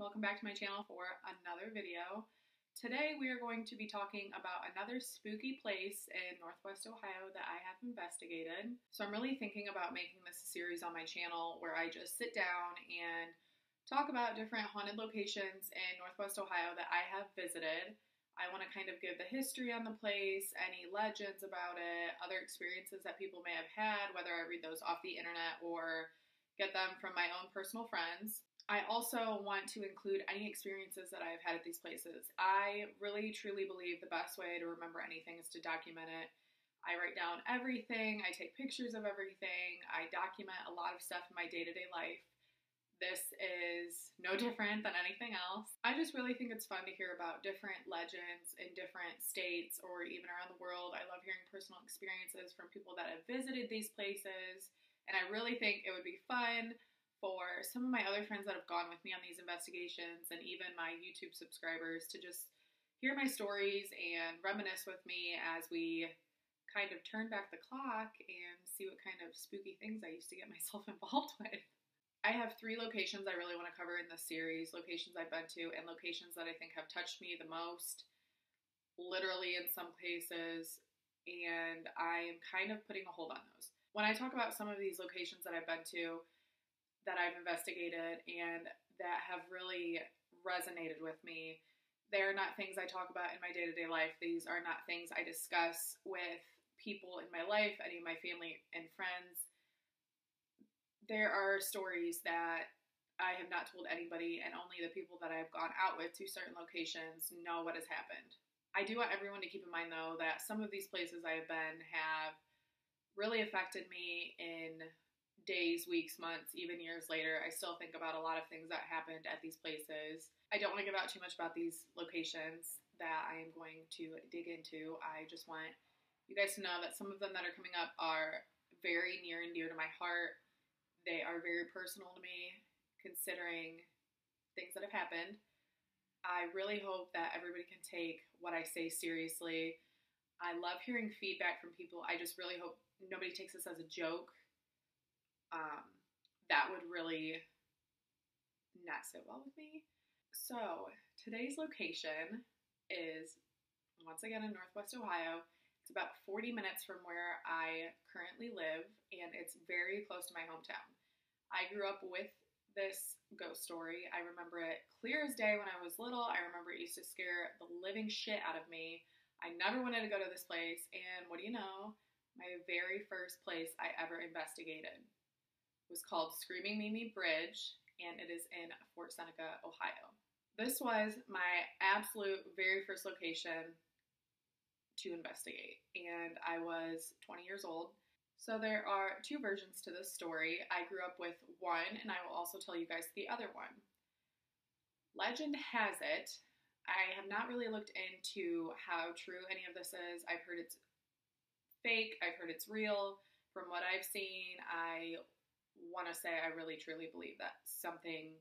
Welcome back to my channel for another video. Today we are going to be talking about another spooky place in Northwest Ohio that I have investigated. So I'm really thinking about making this a series on my channel where I just sit down and talk about different haunted locations in Northwest Ohio that I have visited. I want to kind of give the history on the place, any legends about it, other experiences that people may have had, whether I read those off the internet or get them from my own personal friends. I also want to include any experiences that I've had at these places. I really truly believe the best way to remember anything is to document it. I write down everything, I take pictures of everything, I document a lot of stuff in my day-to-day life. This is no different than anything else. I just really think it's fun to hear about different legends in different states or even around the world. I love hearing personal experiences from people that have visited these places, and I really think it would be fun for some of my other friends that have gone with me on these investigations and even my YouTube subscribers to just hear my stories and reminisce with me as we kind of turn back the clock and see what kind of spooky things I used to get myself involved with. I have 3 locations I really want to cover in this series, locations I've been to and locations that I think have touched me the most, literally in some cases, and I am kind of putting a hold on those. When I talk about some of these locations that I've been to, that I've investigated and that have really resonated with me, they're not things I talk about in my day-to-day life. These are not things I discuss with people in my life, any of my family and friends. There are stories that I have not told anybody, and only the people that I've gone out with to certain locations know what has happened. I do want everyone to keep in mind, though, that some of these places I have been have really affected me in days, weeks, months, even years later. I still think about a lot of things that happened at these places. I don't want to give out too much about these locations that I am going to dig into. I just want you guys to know that some of them that are coming up are very near and dear to my heart. They are very personal to me, considering things that have happened. I really hope that everybody can take what I say seriously. I love hearing feedback from people. I just really hope nobody takes this as a joke. That would really not sit well with me. So today's location is, once again, in Northwest Ohio. It's about 40 minutes from where I currently live, and it's very close to my hometown. I grew up with this ghost story. I remember it clear as day when I was little. I remember it used to scare the living shit out of me. I never wanted to go to this place, and what do you know? My very first place I ever investigated was called Screaming Mimi Bridge, and it is in Fort Seneca, Ohio. This was my absolute very first location to investigate, and I was 20 years old. So there are 2 versions to this story. I grew up with one, and I will also tell you guys the other one. Legend has it, I have not really looked into how true any of this is. I've heard it's fake, I've heard it's real. From what I've seen, I want to say I really truly believe that something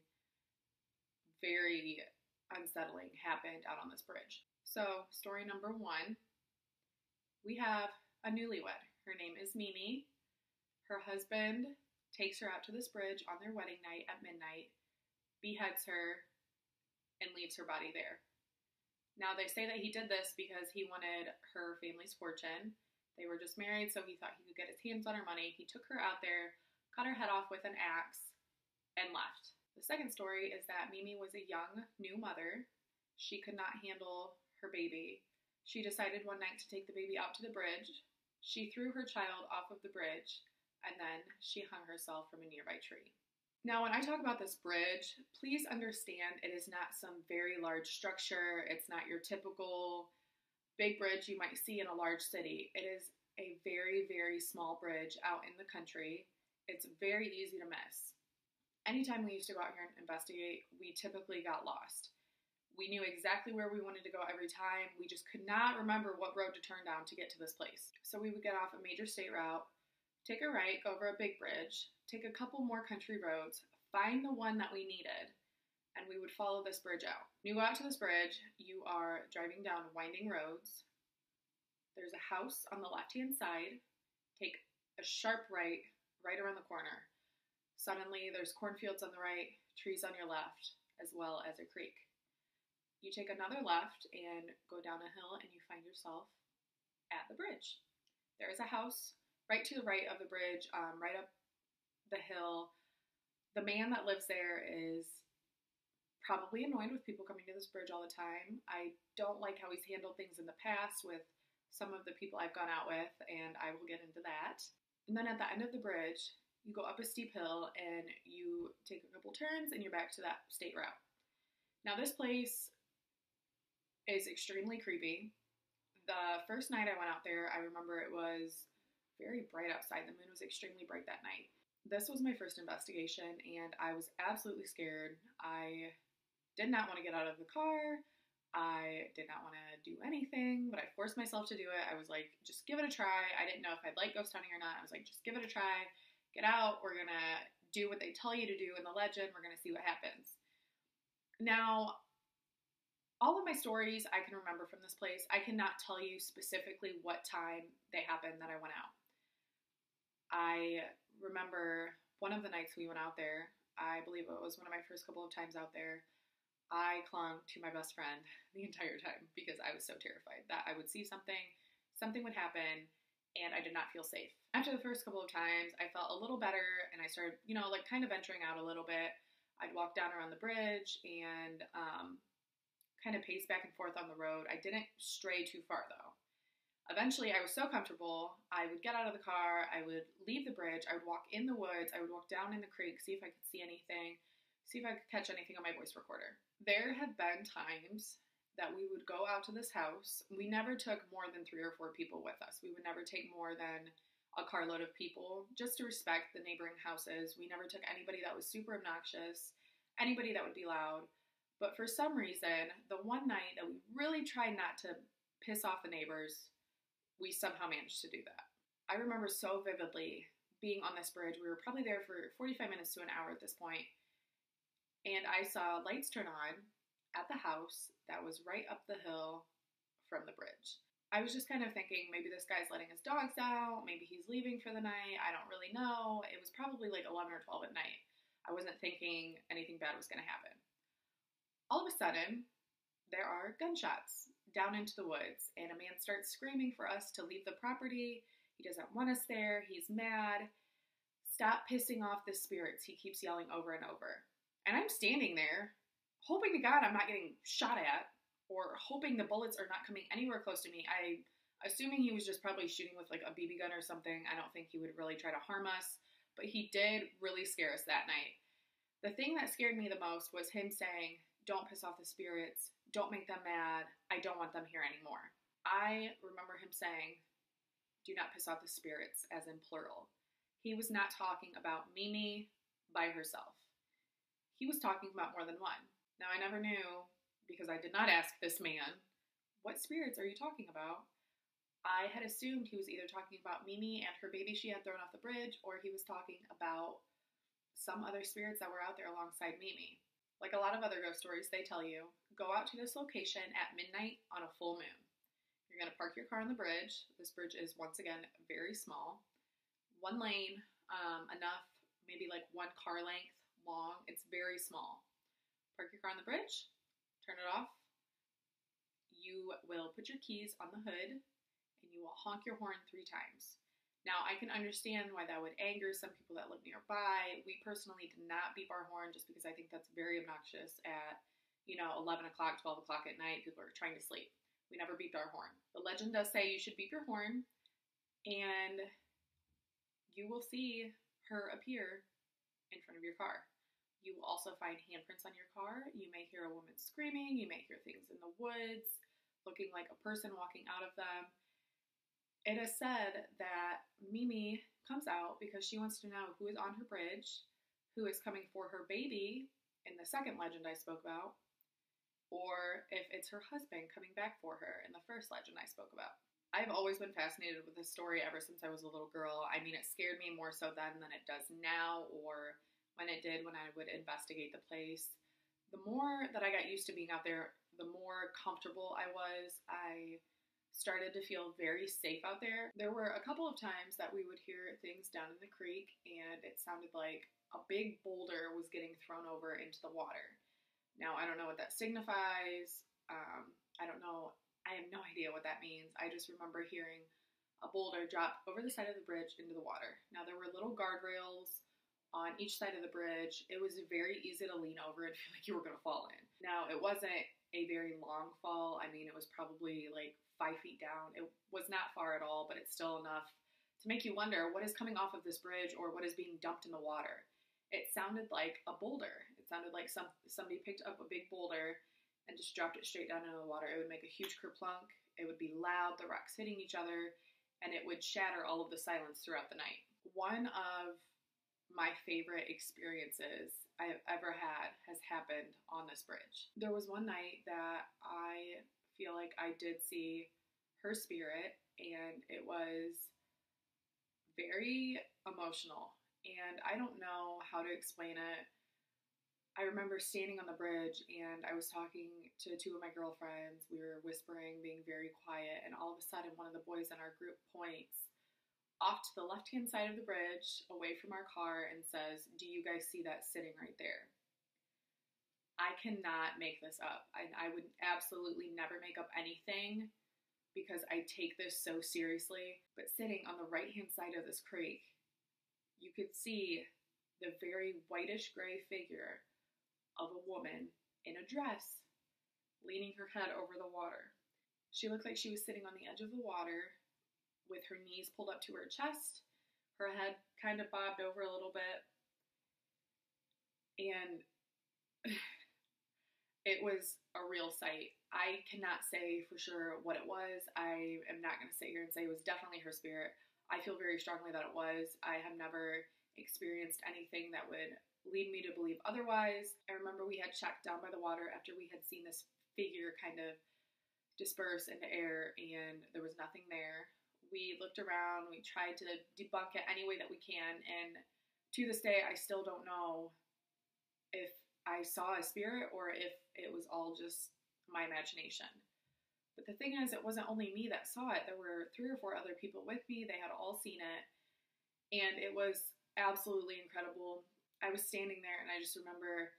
very unsettling happened out on this bridge. So, story number 1, we have a newlywed. Her name is Mimi. Her husband takes her out to this bridge on their wedding night at midnight, beheads her, and leaves her body there. Now, they say that he did this because he wanted her family's fortune. They were just married, so he thought he could get his hands on her money. He took her out there, cut her head off with an axe, and left. The second story is that Mimi was a young, new mother. She could not handle her baby. She decided one night to take the baby out to the bridge. She threw her child off of the bridge, and then she hung herself from a nearby tree. Now, when I talk about this bridge, please understand it is not some very large structure. It's not your typical big bridge you might see in a large city. It is a very, very small bridge out in the country. It's very easy to miss. Anytime we used to go out here and investigate, we typically got lost. We knew exactly where we wanted to go every time. We just could not remember what road to turn down to get to this place. So we would get off a major state route, take a right, go over a big bridge, take a couple more country roads, find the one that we needed, and we would follow this bridge out. When you go out to this bridge, you are driving down winding roads. There's a house on the left-hand side. Take a sharp right around the corner. Suddenly, there's cornfields on the right, trees on your left, as well as a creek. You take another left and go down a hill and you find yourself at the bridge. There is a house right to the right of the bridge, right up the hill. The man that lives there is probably annoyed with people coming to this bridge all the time. I don't like how he's handled things in the past with some of the people I've gone out with, and I will get into that. And then at the end of the bridge, you go up a steep hill and you take a couple turns and you're back to that state route. Now, this place is extremely creepy. The first night I went out there, I remember it was very bright outside. The moon was extremely bright that night. This was my first investigation, and I was absolutely scared. I did not want to get out of the car. I did not want to do anything, but I forced myself to do it. I was like, just give it a try. I didn't know if I'd like ghost hunting or not. I was like, just give it a try. Get out. We're going to do what they tell you to do in the legend. We're going to see what happens. Now, all of my stories I can remember from this place. I cannot tell you specifically what time they happened that I went out. I remember one of the nights we went out there, I believe it was one of my first couple of times out there, I clung to my best friend the entire time because I was so terrified that I would see something would happen, and I did not feel safe. After the first couple of times, I felt a little better, and I started, like kind of venturing out a little bit. I'd walk down around the bridge and kind of pace back and forth on the road. I didn't stray too far, though. Eventually, I was so comfortable, I would get out of the car, I would leave the bridge, I would walk in the woods, I would walk down in the creek, see if I could see anything, see if I could catch anything on my voice recorder. There have been times that we would go out to this house. We never took more than 3 or 4 people with us. We would never take more than a carload of people, just to respect the neighboring houses. We never took anybody that was super obnoxious, anybody that would be loud. But for some reason, the one night that we really tried not to piss off the neighbors, we somehow managed to do that. I remember so vividly being on this bridge. We were probably there for 45 minutes to an hour at this point, and I saw lights turn on at the house that was right up the hill from the bridge. I was just kind of thinking, maybe this guy's letting his dogs out, maybe he's leaving for the night, I don't really know. It was probably like 11 or 12 at night. I wasn't thinking anything bad was going to happen. All of a sudden, there are gunshots down into the woods, and a man starts screaming for us to leave the property. He doesn't want us there. He's mad. Stop pissing off the spirits, he keeps yelling over and over. And I'm standing there, hoping to God I'm not getting shot at, or hoping the bullets are not coming anywhere close to me. Assuming he was just probably shooting with like a BB gun or something. I don't think he would really try to harm us, but he did really scare us that night. The thing that scared me the most was him saying, don't piss off the spirits, don't make them mad, I don't want them here anymore. I remember him saying, do not piss off the spirits, as in plural. He was not talking about Mimi by herself. He was talking about more than one. Now, I never knew, because I did not ask this man, what spirits are you talking about? I had assumed he was either talking about Mimi and her baby she had thrown off the bridge, or he was talking about some other spirits that were out there alongside Mimi. Like a lot of other ghost stories, they tell you, go out to this location at midnight on a full moon. You're going to park your car on the bridge. This bridge is, once again, very small. One lane, enough, maybe like 1 car length long. It's very small. Park your car on the bridge, turn it off. You will put your keys on the hood, and you will honk your horn 3 times. Now, I can understand why that would anger some people that live nearby. We personally did not beep our horn just because I think that's very obnoxious at, 11 o'clock, 12 o'clock at night. People are trying to sleep. We never beeped our horn. The legend does say you should beep your horn, and you will see her appear in front of your car. You will also find handprints on your car. You may hear a woman screaming. You may hear things in the woods, looking like a person walking out of them. It is said that Mimi comes out because she wants to know who is on her bridge, who is coming for her baby in the second legend I spoke about, or if it's her husband coming back for her in the first legend I spoke about. I've always been fascinated with this story ever since I was a little girl. I mean, it scared me more so then than it does now, or when it did when I would investigate the place. The more that I got used to being out there, the more comfortable I was. I started to feel very safe out there. There were a couple of times that we would hear things down in the creek, and it sounded like a big boulder was getting thrown over into the water. Now, I don't know what that signifies. I don't know. I have no idea what that means. I just remember hearing a boulder drop over the side of the bridge into the water. Now, there were little guardrails on each side of the bridge. It was very easy to lean over and feel like you were going to fall in. Now, it wasn't a very long fall. I mean, it was probably like 5 feet down. It was not far at all, but it's still enough to make you wonder what is coming off of this bridge or what is being dumped in the water. It sounded like a boulder. It sounded like somebody picked up a big boulder and just dropped it straight down into the water. It would make a huge kerplunk. It would be loud, the rocks hitting each other, and it would shatter all of the silence throughout the night. One of my favorite experiences I have ever had has happened on this bridge. There was one night that I feel like I did see her spirit, and it was very emotional. And I don't know how to explain it. I remember standing on the bridge and I was talking to two of my girlfriends. We were whispering, being very quiet, and all of a sudden one of the boys in our group points off to the left-hand side of the bridge, away from our car, and says, "Do you guys see that sitting right there?" I cannot make this up. I would absolutely never make up anything because I take this so seriously. But sitting on the right-hand side of this creek, you could see the very whitish gray figure of a woman in a dress leaning her head over the water. She looked like she was sitting on the edge of the water with her knees pulled up to her chest, her head kind of bobbed over a little bit, and it was a real sight. I cannot say for sure what it was. I am not going to sit here and say it was definitely her spirit. I feel very strongly that it was. I have never experienced anything that would lead me to believe otherwise. I remember we had checked down by the water after we had seen this figure kind of disperse into air, and there was nothing there. We looked around, we tried to debunk it any way that we can, and to this day, I still don't know if I saw a spirit or if it was all just my imagination. But the thing is, it wasn't only me that saw it. There were 3 or 4 other people with me. They had all seen it, and it was absolutely incredible. I was standing there, and I just remember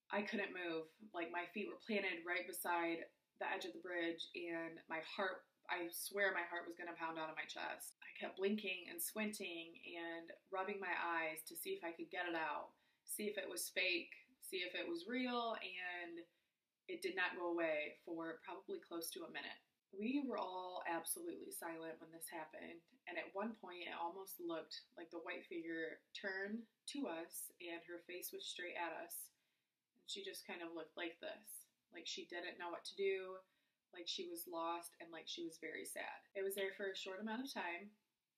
I couldn't move. Like, my feet were planted right beside the edge of the bridge, and my heart, I swear my heart was going to pound out of my chest. I kept blinking and squinting and rubbing my eyes to see if I could get it out, see if it was fake, see if it was real, and it did not go away for probably close to a minute. We were all absolutely silent when this happened, and at one point it almost looked like the white figure turned to us and her face was straight at us, and she just kind of looked like this, like she didn't know what to do, like she was lost, and like she was very sad. It was there for a short amount of time,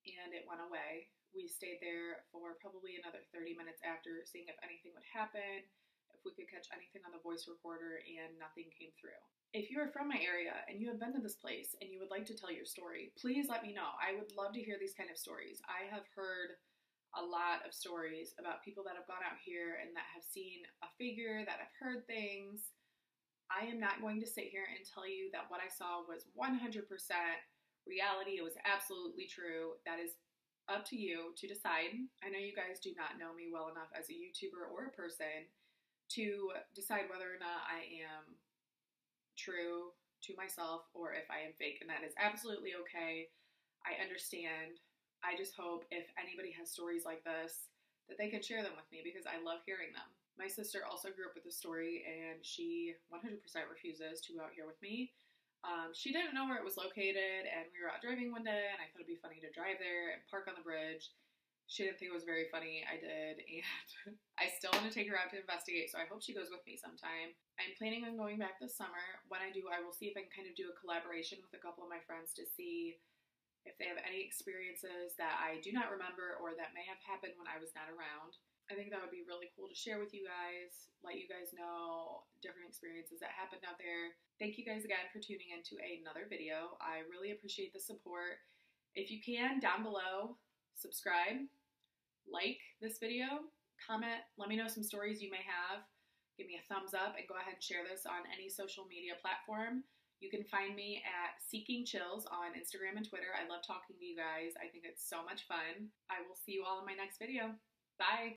and it went away. We stayed there for probably another 30 minutes after, seeing if anything would happen, if we could catch anything on the voice recorder, and nothing came through. If you are from my area and you have been to this place and you would like to tell your story, please let me know. I would love to hear these kind of stories. I have heard a lot of stories about people that have gone out here and that have seen a figure, that have heard things. I am not going to sit here and tell you that what I saw was 100% reality. It was absolutely true. That is up to you to decide. I know you guys do not know me well enough as a YouTuber or a person to decide whether or not I am true to myself or if I am fake, and that is absolutely okay. I understand. I just hope if anybody has stories like this that they can share them with me because I love hearing them. My sister also grew up with a story, and she 100% refuses to go out here with me. She didn't know where it was located, and we were out driving one day, and I thought it'd be funny to drive there and park on the bridge. She didn't think it was very funny. I did, and I still want to take her out to investigate, so I hope she goes with me sometime. I'm planning on going back this summer. When I do, I will see if I can kind of do a collaboration with a couple of my friends to see if they have any experiences that I do not remember or that may have happened when I was not around. I think that would be really cool to share with you guys, let you guys know different experiences that happened out there. Thank you guys again for tuning into another video. I really appreciate the support. If you can, down below, subscribe, like this video, comment, let me know some stories you may have. Give me a thumbs up and go ahead and share this on any social media platform. You can find me at Seeking Chills on Instagram and Twitter. I love talking to you guys. I think it's so much fun. I will see you all in my next video. Bye.